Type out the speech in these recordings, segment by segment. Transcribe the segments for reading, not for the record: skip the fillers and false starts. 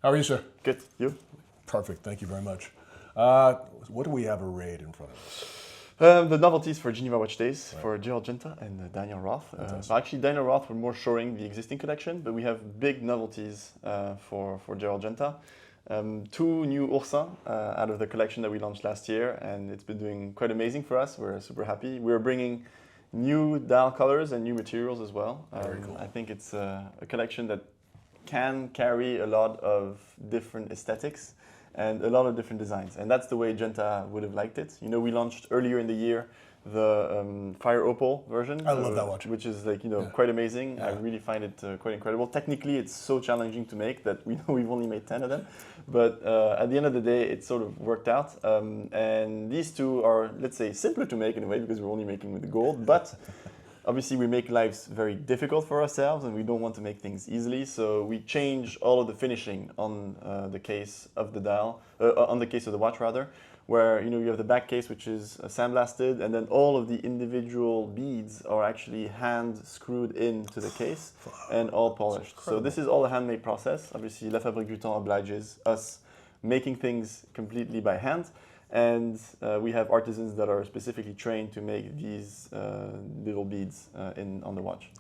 How are you, sir? Good. You? Perfect. Thank you very much. What do we have arrayed in front of us? The novelties for Geneva Watch Days for Gerald Genta and Daniel Roth. So actually, Daniel Roth, we're more showing the existing collection, but we have big novelties for Gerald Genta. Two new oursins out of the collection that we launched last year, and it's been doing quite amazing for us. We're super happy. We're bringing new dial colors and new materials as well. Very cool. I think it's a collection that can carry a lot of different aesthetics and a lot of different designs. And that's the way Genta would have liked it. You know, we launched earlier in the year the Fire Opal version. I love that watch. Which is quite amazing. Yeah. I really find it quite incredible. Technically, it's so challenging to make that we know we've only made 10 of them. But at the end of the day, it sort of worked out. And these two are, let's say, simpler to make in a way because we're only making with the gold. But obviously, we make lives very difficult for ourselves, and we don't want to make things easily. So we change all of the finishing on the case of the dial, on the case of the watch rather, where you have the back case which is sandblasted, and then all of the individual beads are actually hand screwed into the case and all polished. So this is all a handmade process. Obviously, La Fabrique du Temps obliges us making things completely by hand. And we have artisans that are specifically trained to make these little beads on the watch.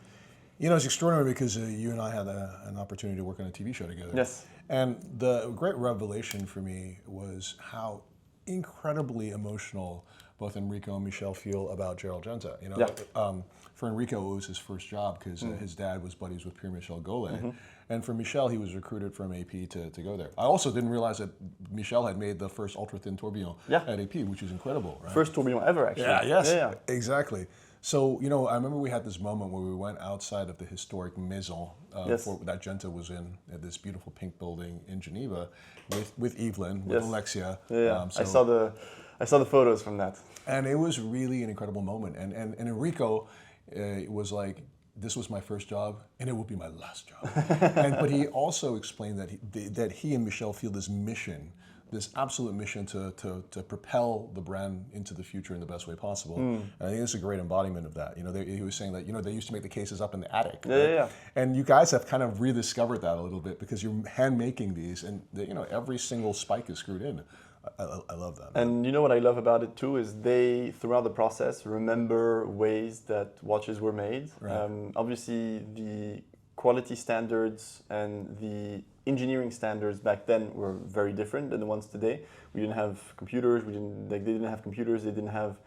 You know, it's extraordinary because you and I had an opportunity to work on a TV show together. Yes. And the great revelation for me was how incredibly emotional both Enrico and Michel feel about Gerald Genta. You know, Yeah. For Enrico, it was his first job because his dad was buddies with Pierre-Michel Goulet. And for Michel, he was recruited from AP to go there. I also didn't realize that Michel had made the first ultra-thin tourbillon at AP, which is incredible, right? First tourbillon ever, actually. Yeah, exactly. So, you know, I remember we had this moment where we went outside of the historic maison that Genta was in, at this beautiful pink building in Geneva, with Evelyn, with Alexia. I saw the photos from that. And it was really an incredible moment. And Enrico was like, this was my first job, and it will be my last job. But he also explained that he and Michel feel this mission, this absolute mission to propel the brand into the future in the best way possible. And I think this is a great embodiment of that. You know, he was saying that, you know, they used to make the cases up in the attic. Right? Yeah. And you guys have kind of rediscovered that a little bit because you're hand making these, and you know, every single spike is screwed in. I love that. And you know what I love about it too is they, throughout the process, remember ways that watches were made. Right. Obviously, the quality standards and the engineering standards back then were very different than the ones today. We didn't have computers. They didn't have computers. They didn't have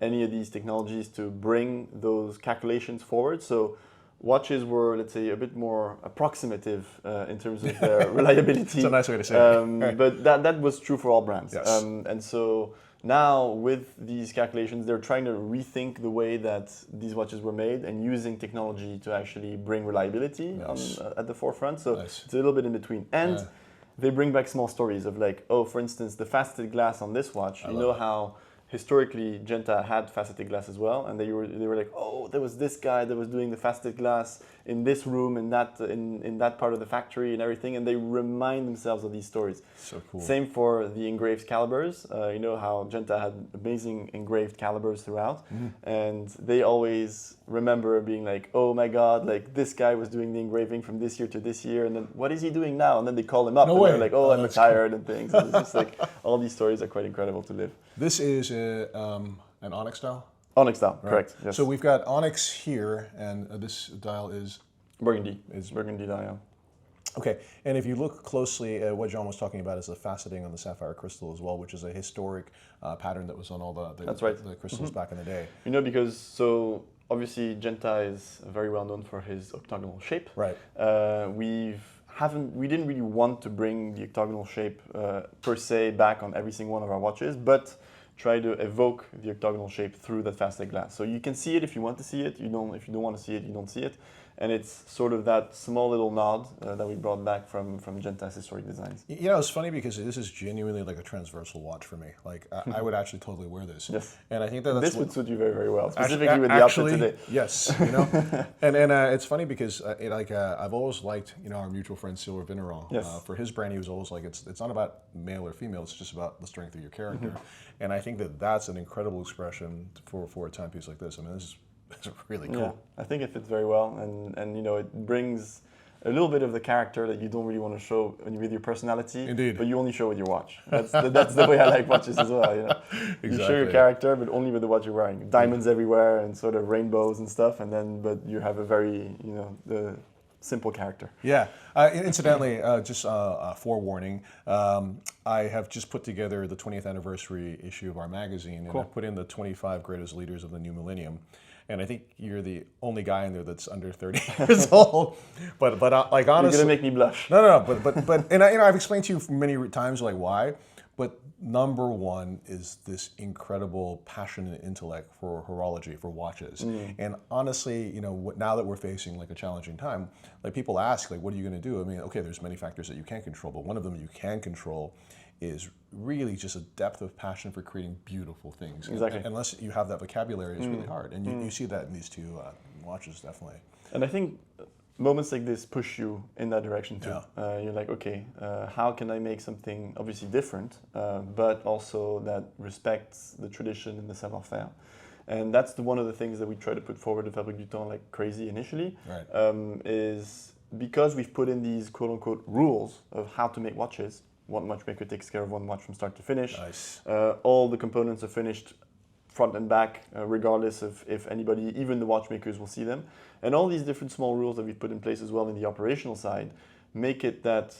any of these technologies to bring those calculations forward. So watches were, let's say, a bit more approximative in terms of their reliability. That's a nice way to say it. But that was true for all brands. Yes. And so now with these calculations, they're trying to rethink the way that these watches were made and using technology to actually bring reliability at the forefront. So it's a little bit in between. And they bring back small stories of like, oh, for instance, the faceted glass on this watch. You know how historically Genta had faceted glass as well, and they were like, oh, there was this guy that was doing the faceted glass in this room in that part of the factory and everything, and they remind themselves of these stories. So cool. Same for the engraved calibers. You know how Genta had amazing engraved calibers throughout, and they always remember being like, oh my God, like this guy was doing the engraving from this year to this year, and then what is he doing now? And then they call him up, and they're like, oh, I'm retired and things. And it's just like all these stories are quite incredible to live. This is an onyx dial? Onyx dial, right. Correct. Yes. So we've got onyx here, and this dial is? Burgundy. It's burgundy dial, yeah. Okay, and if you look closely at what Jean was talking about is the faceting on the sapphire crystal as well, which is a historic pattern that was on all the crystals back in the day. You know, because so obviously Genta is very well known for his octagonal shape. Right. We didn't really want to bring the octagonal shape per se back on every single one of our watches, but try to evoke the octagonal shape through that faceted glass. So you can see it if you want to see it. If you don't want to see it, you don't see it. And it's sort of that small little nod that we brought back from Genta's historic designs. You know, it's funny because this is genuinely like a transversal watch for me. Like, I would actually totally wear this. Yes. And I think that's this would suit you very, very well, specifically with the outfit today. Yes, you know. and it's funny because I've always liked, you know, our mutual friend Sylvain Vigneron. Yes. For his brand, he was always like, it's not about male or female, it's just about the strength of your character. And I think that's an incredible expression for a timepiece like this. I mean, this is really cool. Yeah, I think it fits very well, and you know, it brings a little bit of the character that you don't really want to show with your personality. Indeed. But you only show with your watch. That's the way I like watches as well. You know? Exactly. You show your character, but only with the watch you're wearing. Diamonds everywhere and sort of rainbows and stuff, but you have a very, the simple character. Yeah. Incidentally, just forewarning, I have just put together the 20th anniversary issue of our magazine, and I put in the 25 greatest leaders of the new millennium. And I think you're the only guy in there that's under 30 years old. But like honestly, you're gonna make me blush. No. But and I've explained to you many times like why. But number one is this incredible passion and intellect for horology, for watches. And honestly, now that we're facing like a challenging time, like people ask, like, what are you going to do? I mean, okay, there's many factors that you can't control, but one of them you can control is really just a depth of passion for creating beautiful things. Exactly. And unless you have that vocabulary, it's really hard. And you see that in these two watches, definitely. And I think moments like this push you in that direction too. Yeah. You're like, okay, how can I make something obviously different, but also that respects the tradition and the savoir-faire? And that's one of the things that we try to put forward at Fabrique du Temps like crazy initially, is because we've put in these quote-unquote rules of how to make watches. One watchmaker takes care of one watch from start to finish. Nice. All the components are finished front and back, regardless of if anybody, even the watchmakers, will see them. And all these different small rules that we've put in place as well in the operational side make it that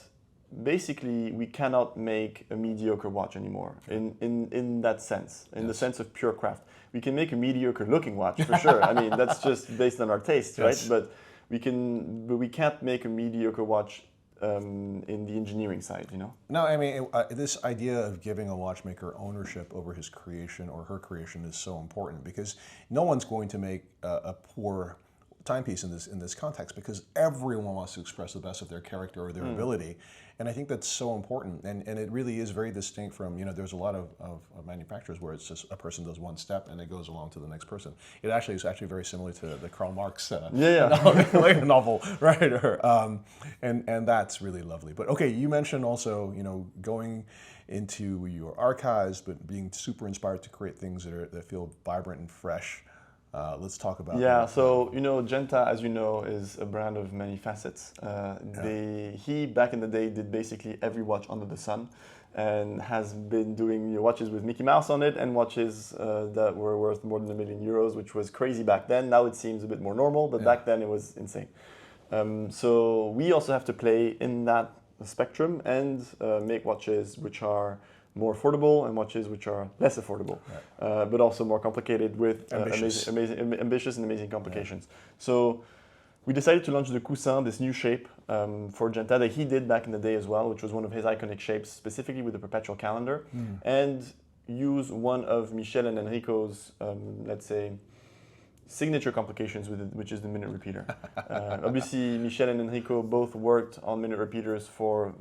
basically we cannot make a mediocre watch anymore in that sense, in the sense of pure craft. We can make a mediocre looking watch for sure. I mean, that's just based on our taste, right? But we can't make a mediocre watch in the engineering side, No, I mean, this idea of giving a watchmaker ownership over his creation or her creation is so important, because no one's going to make a poor timepiece in this context, because everyone wants to express the best of their character or their ability. And I think that's so important, and it really is very distinct from, there's a lot of manufacturers where it's just a person does one step and it goes along to the next person. It actually is very similar to the Karl Marx novel writer, and that's really lovely. But okay, you mentioned also, going into your archives, but being super inspired to create things that feel vibrant and fresh. Let's talk about that. So Genta, as you know, is a brand of many facets. He back in the day did basically every watch under the sun, and has been doing watches with Mickey Mouse on it, and watches that were worth more than €1 million, which was crazy back then. Now it seems a bit more normal, but back then it was insane. So we also have to play in that spectrum and make watches which are more affordable and watches which are less affordable, but also more complicated with ambitious and amazing complications. So we decided to launch the Coussin, this new shape for Genta that he did back in the day as well, which was one of his iconic shapes, specifically with the perpetual calendar, and use one of Michel and Enrico's, let's say, signature complications with it, which is the minute repeater. Obviously, Michel and Enrico both worked on minute repeaters for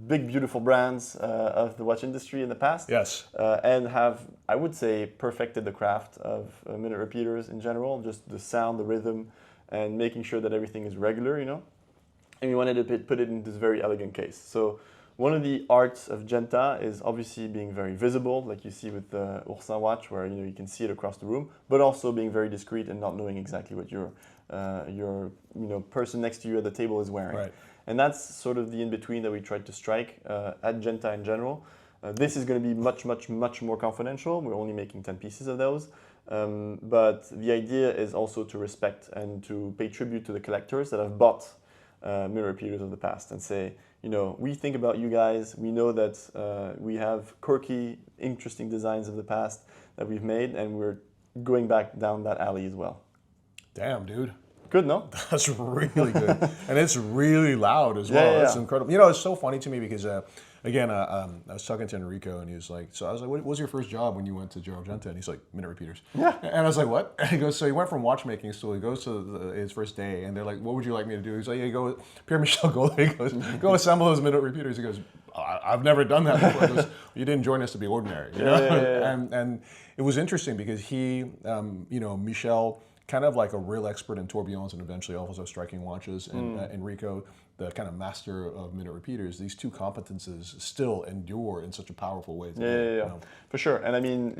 big, beautiful brands of the watch industry in the past. Yes. And have, I would say, perfected the craft of minute repeaters in general, just the sound, the rhythm, and making sure that everything is regular, And we wanted to put it in this very elegant case. So one of the arts of Genta is obviously being very visible, like you see with the Oursin watch, where you can see it across the room, but also being very discreet and not knowing exactly what your person next to you at the table is wearing. Right. And that's sort of the in-between that we tried to strike at Genta in general. This is going to be much, much, much more confidential. We're only making 10 pieces of those. But the idea is also to respect and to pay tribute to the collectors that have bought mirror repeaters of the past and say, we think about you guys. We know that we have quirky, interesting designs of the past that we've made, and we're going back down that alley as well. Damn, dude. Good, no? That's really good. And it's really loud as well. Yeah. It's incredible. It's so funny to me because, again, I was talking to Enrico, and he was like, so I was like, what was your first job when you went to Gerald Genta? And he's like, minute repeaters. Yeah. And I was like, what? And he goes, so he went from watchmaking school, he goes to his first day, and they're like, what would you like me to do? He's like, yeah, go, Pierre Michel, go assemble those minute repeaters. He goes, I've never done that before. He goes, you didn't join us to be ordinary. Yeah. And it was interesting because he, Michel, kind of like a real expert in tourbillons and eventually also striking watches, and Enrico, the kind of master of minute repeaters. These two competences still endure in such a powerful way today. Yeah. For sure. And I mean,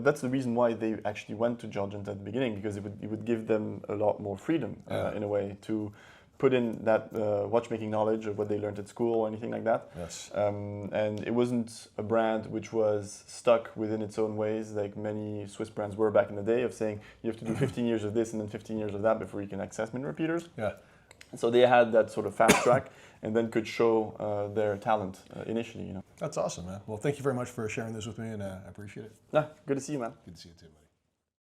that's the reason why they actually went to Gerald Genta at the beginning, because it would give them a lot more freedom in a way to put in that watchmaking knowledge of what they learned at school or anything like that. Yes. And it wasn't a brand which was stuck within its own ways, like many Swiss brands were back in the day, of saying you have to do 15 years of this and then 15 years of that before you can access minute repeaters. Yeah. So they had that sort of fast track and then could show their talent initially. That's awesome, man. Well, thank you very much for sharing this with me, and I appreciate it. Yeah, good to see you, man. Good to see you too, man.